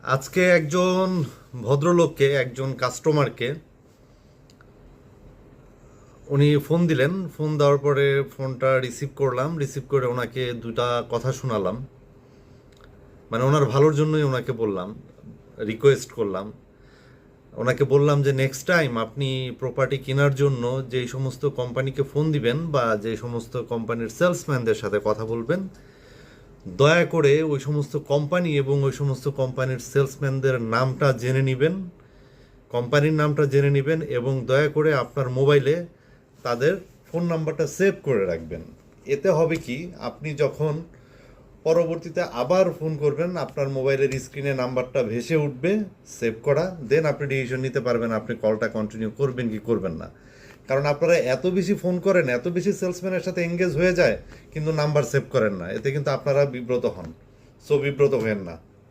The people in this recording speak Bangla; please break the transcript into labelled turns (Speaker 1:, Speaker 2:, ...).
Speaker 1: আজকে একজন ভদ্রলোককে, একজন কাস্টমারকে উনি ফোন দিলেন। ফোন দেওয়ার পরে ফোনটা রিসিভ করলাম। রিসিভ করে ওনাকে দুটা কথা শোনালাম। মানে ওনার ভালোর জন্যই ওনাকে বললাম, রিকোয়েস্ট করলাম। ওনাকে বললাম যে নেক্সট টাইম আপনি প্রপার্টি কেনার জন্য যেই সমস্ত কোম্পানিকে ফোন দিবেন বা যে সমস্ত কোম্পানির সেলসম্যানদের সাথে কথা বলবেন, দয়া করে ওই সমস্ত কোম্পানি এবং ওই সমস্ত কোম্পানির সেলসম্যানদের নামটা জেনে নেবেন, কোম্পানির নামটা জেনে নেবেন এবং দয়া করে আপনার মোবাইলে তাদের ফোন নাম্বারটা সেভ করে রাখবেন। এতে হবে কি, আপনি যখন পরবর্তীতে আবার ফোন করবেন আপনার মোবাইলের স্ক্রিনে নাম্বারটা ভেসে উঠবে, সেভ করা। দেন আপনি ডিসিশন নিতে পারবেন আপনি কলটা কন্টিনিউ করবেন কি করবেন না। কারণ আপনারা এত বেশি ফোন করেন, এত বেশি সেলসম্যানের সাথে এঙ্গেজ হয়ে যায়, কিন্তু নাম্বার সেভ করেন না। এতে কিন্তু আপনারা বিব্রত হন। সো বিব্রত হবেন না।